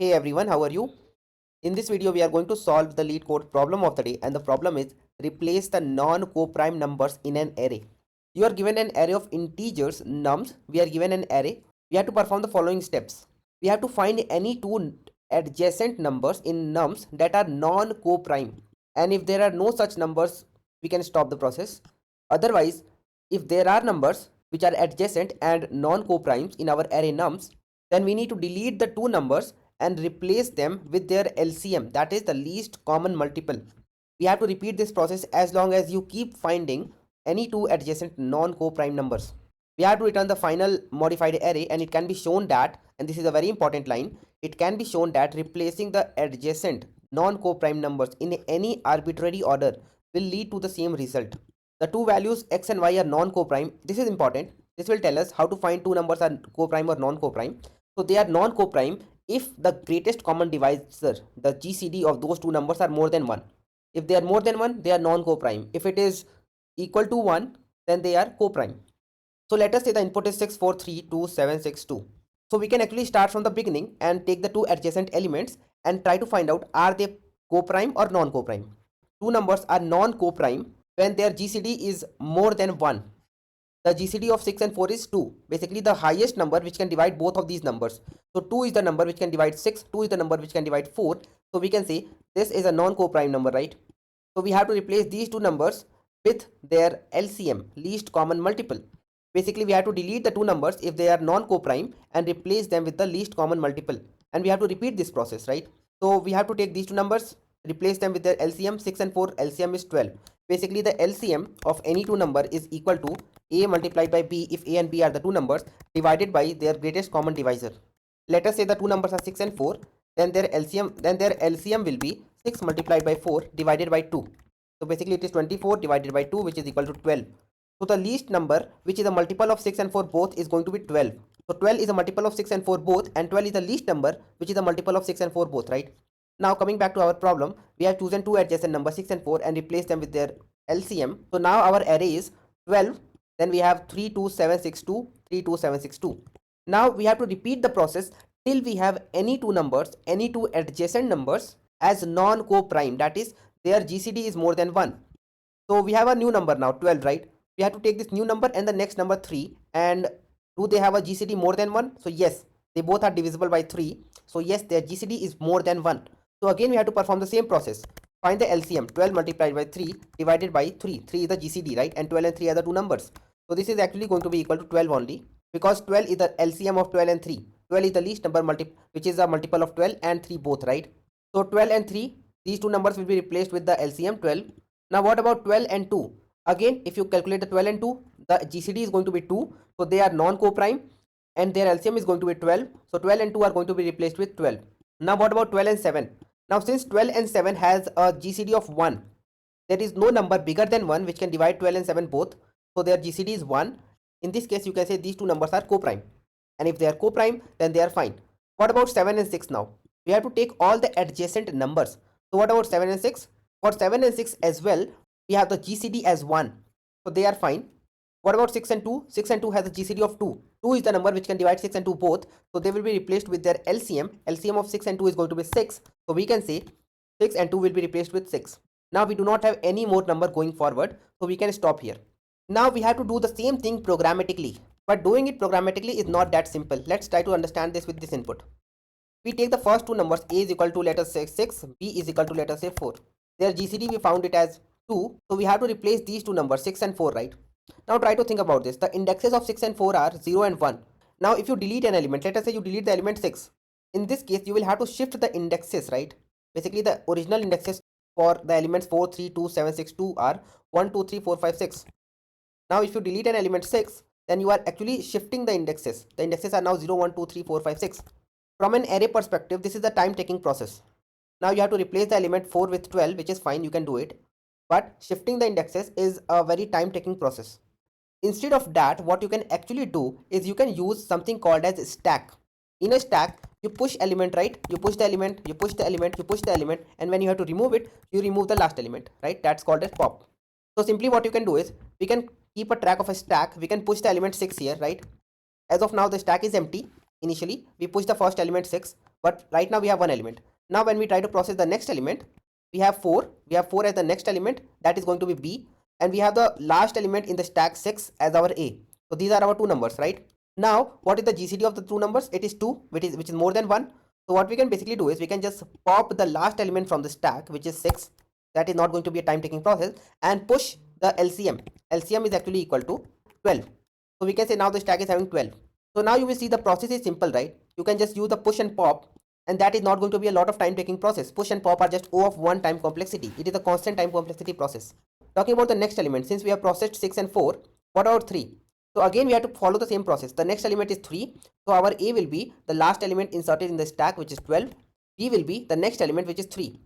Hey everyone, how are you? In this video, we are going to solve the Leetcode problem of the day, and the problem is replace the non-coprime numbers in an array. You are given an array of integers, nums. We are given an array. We have to perform the following steps. We have to find any two adjacent numbers in nums that are non-coprime. And if there are no such numbers, we can stop the process. Otherwise, if there are numbers which are adjacent and non-coprimes in our array nums, then we need to delete the two numbers and replace them with their LCM, that is the least common multiple. We have to repeat this process as long as you keep finding any two adjacent non-coprime numbers. We have to return the final modified array, and it can be shown that, and this is a very important line, it can be shown that replacing the adjacent non-coprime numbers in any arbitrary order will lead to the same result. The two values x and y are non-coprime. This is important. This will tell us how to find two numbers are coprime or non-coprime. So they are non-coprime if the greatest common divisor, the GCD of those two numbers, are more than 1. If they are more than 1, they are non-coprime. If it is equal to 1, then they are coprime. So let us say the input is 6432762. So we can actually start from the beginning and take the two adjacent elements and try to find out, are they coprime or non-coprime. Two numbers are non-coprime when their GCD is more than 1. The GCD of 6 and 4 is 2. Basically the highest number which can divide both of these numbers. So 2 is the number which can divide 6, 2 is the number which can divide 4. So we can say this is a non-coprime number, right? So we have to replace these two numbers with their LCM, least common multiple. Basically we have to delete the two numbers if they are non-coprime and replace them with the least common multiple. And we have to repeat this process, right? So we have to take these two numbers, replace them with their LCM. 6 and 4 LCM is 12. Basically the LCM of any two number is equal to a multiplied by b if a and b are the two numbers divided by their greatest common divisor. Let us say the two numbers are 6 and 4, then their LCM will be 6 multiplied by 4 divided by 2. So basically it is 24 divided by 2, which is equal to 12. So the least number, which is a multiple of 6 and 4 both, is going to be 12. So 12 is a multiple of 6 and 4 both, and 12 is the least number which is a multiple of 6 and 4 both, right? Now coming back to our problem, we have chosen two adjacent numbers 6 and 4 and replaced them with their LCM. So now our array is 12, then we have 32762, 32762. Now we have to repeat the process till we have any two numbers, any two adjacent numbers as non-coprime, that is their GCD is more than 1. So we have a new number now, 12, right? We have to take this new number and the next number 3, and do they have a GCD more than 1? So yes, they both are divisible by 3. So yes, their GCD is more than 1. So again we have to perform the same process. Find the LCM. 12 multiplied by 3 divided by 3. 3 is the GCD, right? And 12 and 3 are the two numbers. So this is actually going to be equal to 12 only, because 12 is the LCM of 12 and 3. 12 is the least number which is a multiple of 12 and 3 both, right? So 12 and 3, these two numbers will be replaced with the LCM 12. Now what about 12 and 2? Again, if you calculate the 12 and 2, the GCD is going to be 2. So they are non-coprime and their LCM is going to be 12. So 12 and 2 are going to be replaced with 12. Now what about 12 and 7? Now since 12 and 7 has a GCD of 1, there is no number bigger than 1 which can divide 12 and 7 both. So their GCD is 1. In this case, you can say these two numbers are coprime. And if they are coprime, then they are fine. What about 7 and 6 now? We have to take all the adjacent numbers. So what about 7 and 6? For 7 and 6 as well, we have the GCD as 1. So they are fine. What about 6 and 2? 6 and 2 has a GCD of 2. 2 is the number which can divide 6 and 2 both. So they will be replaced with their LCM. LCM of 6 and 2 is going to be 6. So we can say 6 and 2 will be replaced with 6. Now we do not have any more number going forward. So we can stop here. Now we have to do the same thing programmatically. But doing it programmatically is not that simple. Let's try to understand this with this input. We take the first two numbers, a is equal to, let us say 6, b is equal to, let us say 4. Their GCD we found it as 2. So we have to replace these two numbers, 6 and 4, right? Now try to think about this. The indexes of 6 and 4 are 0 and 1. Now if you delete an element, let us say you delete the element 6. In this case, you will have to shift the indexes, right? Basically the original indexes for the elements 4, 3, 2, 7, 6, 2 are 1, 2, 3, 4, 5, 6. Now if you delete an element 6, then you are actually shifting the indexes. The indexes are now 0, 1, 2, 3, 4, 5, 6. From an array perspective, this is a time taking process. Now you have to replace the element 4 with 12, which is fine, you can do it. But shifting the indexes is a very time taking process. Instead of that, what you can actually do is you can use something called as stack. In a stack, you push element, right? You push the element, you push the element, you push the element, and when you have to remove it, you remove the last element, right? That's called as pop. So simply what you can do is, we can keep a track of a stack. We can push the element 6 here, right? As of now, the stack is empty. Initially, we push the first element 6. but right now we have one element. Now when we try to process the next element, we have 4 as the next element, that is going to be B, and we have the last element in the stack 6 as our A. So these are our two numbers, right? Now what is the GCD of the two numbers? It is 2, which is more than 1. So what we can basically do is we can just pop the last element from the stack, which is 6. That is not going to be a time taking process, and push the LCM. LCM is actually equal to 12. So we can say now the stack is having 12. So now you will see the process is simple, right? You can just use the push and pop, and that is not going to be a lot of time taking process. Push and pop are just O of 1 time complexity. It is a constant time complexity process. Talking about the next element, since we have processed 6 and 4, what about 3? So again we have to follow the same process. The next element is 3. So our A will be the last element inserted in the stack, which is 12. B will be the next element, which is 3.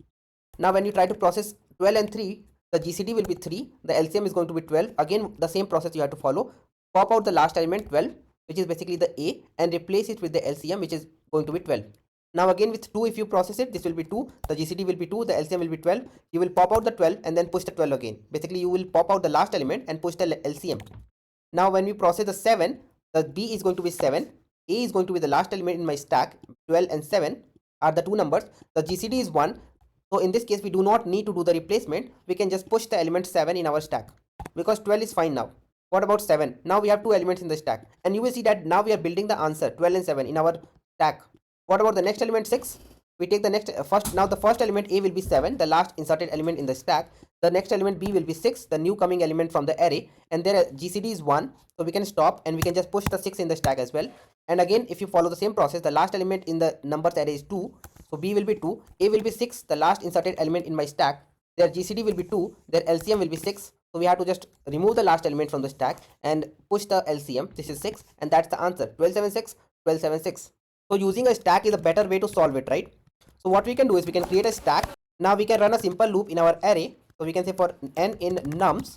Now when you try to process 12 and 3, the GCD will be 3. The LCM is going to be 12. Again the same process you have to follow. Pop out the last element 12, which is basically the A, and replace it with the LCM, which is going to be 12. Now again with 2, if you process it, this will be 2, the GCD will be 2, the LCM will be 12. You will pop out the 12 and then push the 12 again. Basically you will pop out the last element and push the LCM. Now when we process the 7, the B is going to be 7, A is going to be the last element in my stack. 12 and 7 are the two numbers. The GCD is 1. So in this case we do not need to do the replacement. We can just push the element 7 in our stack, because 12 is fine now. What about 7? Now we have two elements in the stack, and you will see that now we are building the answer 12 and 7 in our stack. What about the next element 6? We take the next first. Now the first element A will be 7, the last inserted element in the stack. The next element B will be 6, the new coming element from the array, and their GCD is 1. So we can stop and we can just push the 6 in the stack as well. And again if you follow the same process, the last element in the numbers array is 2. So B will be 2, A will be 6, the last inserted element in my stack. Their GCD will be 2, their LCM will be 6. So we have to just remove the last element from the stack and push the LCM. This is 6, and that's the answer. 12, 7, 6, 12, 7, 6. So using a stack is a better way to solve it, right? So what we can do is we can create a stack. Now we can run a simple loop in our array. So we can say for n in nums,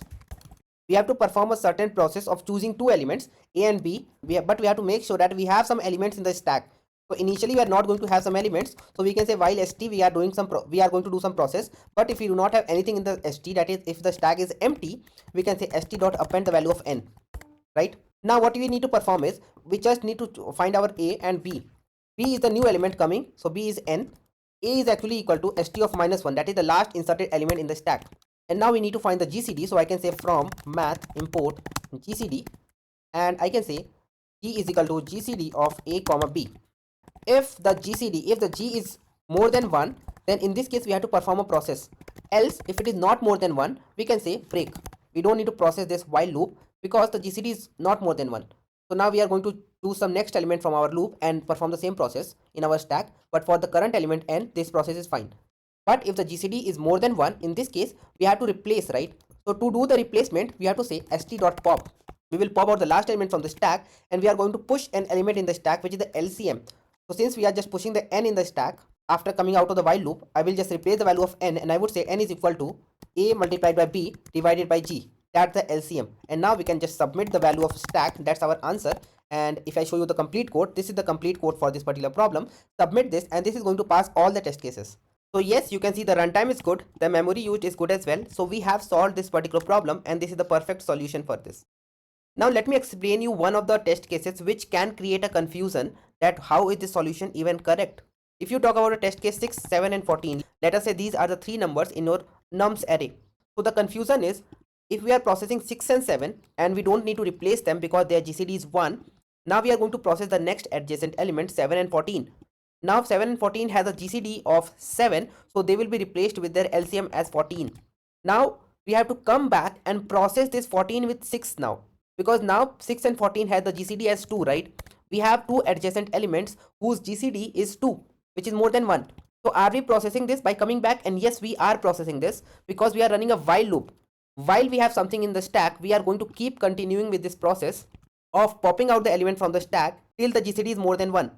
we have to perform a certain process of choosing two elements, A and B. But we have to make sure that we have some elements in the stack. So initially we are not going to have some elements. So we can say while st we are going to do some process. But if we do not have anything in the st, that is if the stack is empty, we can say st dot append the value of n. Right? Now what we need to perform is we just need to find our A and B. B is the new element coming, so B is n. A is actually equal to st of minus 1, that is the last inserted element in the stack. And now we need to find the GCD, so I can say from math import GCD, and I can say G is equal to GCD of A comma B. If the G is more than 1, then in this case we have to perform a process. Else if it is not more than 1, we can say break. We don't need to process this while loop because the GCD is not more than 1. So now we are going to choose some next element from our loop and perform the same process in our stack. But for the current element n, this process is fine. But if the GCD is more than 1, in this case we have to replace, right? So to do the replacement, we have to say st.pop. We will pop out the last element from the stack, and we are going to push an element in the stack, which is the LCM. So since we are just pushing the n in the stack, after coming out of the while loop, I will just replace the value of n, and I would say n is equal to A multiplied by B divided by G. That's the LCM. And now we can just submit the value of stack. That's our answer. And if I show you the complete code, this is the complete code for this particular problem. Submit this, and this is going to pass all the test cases. So yes, you can see the runtime is good, the memory used is good as well. So we have solved this particular problem, and this is the perfect solution for this. Now let me explain you one of the test cases which can create a confusion that how is this solution even correct. If you talk about a test case 6, 7 and 14, let us say these are the three numbers in your nums array. So the confusion is, if we are processing 6 and 7 and we don't need to replace them because their GCD is 1, now we are going to process the next adjacent element 7 and 14. Now 7 and 14 has a GCD of 7, so they will be replaced with their LCM as 14. Now we have to come back and process this 14 with 6 now, because now 6 and 14 has the GCD as 2, right? We have two adjacent elements whose GCD is 2, which is more than 1. So are we processing this by coming back? And yes, we are processing this because we are running a while loop. While we have something in the stack, we are going to keep continuing with this process of popping out the element from the stack till the GCD is more than 1.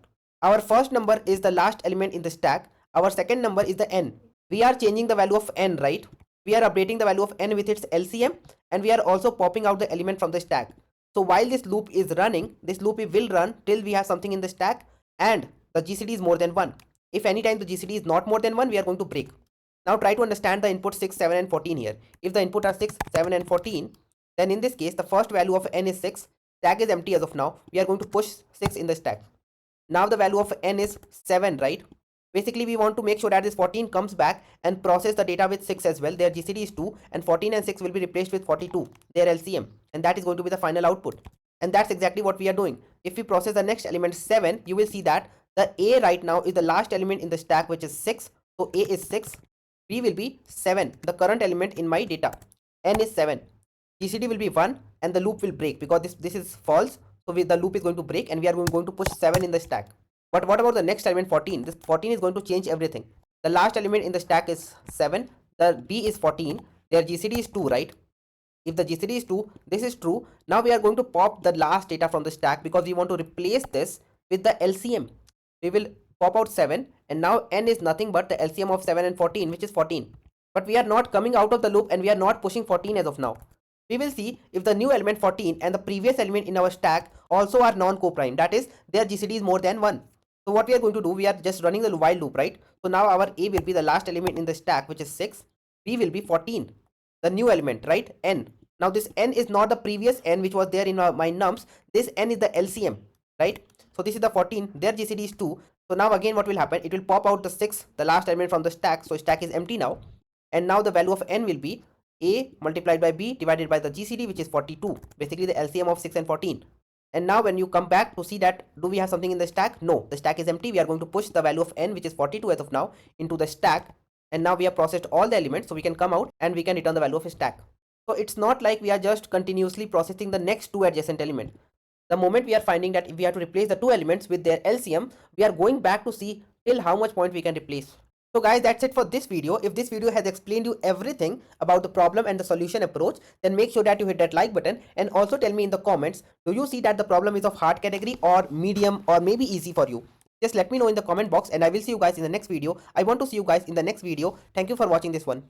Our first number is the last element in the stack. Our second number is the n. We are changing the value of n, right? We are updating the value of n with its LCM, and we are also popping out the element from the stack. So while this loop is running, this loop will run till we have something in the stack and the GCD is more than 1. If any time the GCD is not more than 1, we are going to break. Now try to understand the input 6, 7 and 14 here. If the input are 6, 7 and 14, then in this case the first value of n is 6. Stack is empty as of now. We are going to push 6 in the stack. Now the value of n is 7, right? Basically, we want to make sure that this 14 comes back and process the data with 6 as well. Their GCD is 2 and 14 and 6 will be replaced with 42, their LCM. And that is going to be the final output. And that's exactly what we are doing. If we process the next element 7, you will see that the A right now is the last element in the stack, which is 6. So A is 6. B will be 7, the current element in my data. N is 7. GCD will be 1 and the loop will break because this is false. So the loop is going to break and we are going to push 7 in the stack. But what about the next element 14? This 14 is going to change everything. The last element in the stack is 7. The B is 14. Their GCD is 2, right? If the GCD is 2, this is true. Now we are going to pop the last data from the stack because we want to replace this with the LCM. We will pop out 7 and now n is nothing but the LCM of 7 and 14, which is 14. But we are not coming out of the loop and we are not pushing 14 as of now. We will see if the new element 14 and the previous element in our stack also are non-coprime. That is, their GCD is more than 1. So what we are going to do, we are just running the while loop, right? So now our A will be the last element in the stack, which is 6. B will be 14, the new element, right? N. Now this n is not the previous n which was there in my nums. This n is the LCM, right? So this is the 14. Their GCD is 2. So now again what will happen? It will pop out the 6, the last element from the stack. So stack is empty now. And now the value of n will be A multiplied by B divided by the GCD, which is 42. Basically the LCM of 6 and 14. And now when you come back to see that, do we have something in the stack? No, the stack is empty. We are going to push the value of n, which is 42 as of now, into the stack. And now we have processed all the elements, so we can come out and we can return the value of a stack. So it's not like we are just continuously processing the next two adjacent element. The moment we are finding that if we have to replace the two elements with their LCM, we are going back to see till how much point we can replace. So guys, that's it for this video. If this video has explained you everything about the problem and the solution approach, then make sure that you hit that like button and also tell me in the comments, do you see that the problem is of hard category or medium or maybe easy for you? Just let me know in the comment box and I will see you guys in the next video. I want to see you guys in the next video. Thank you for watching this one.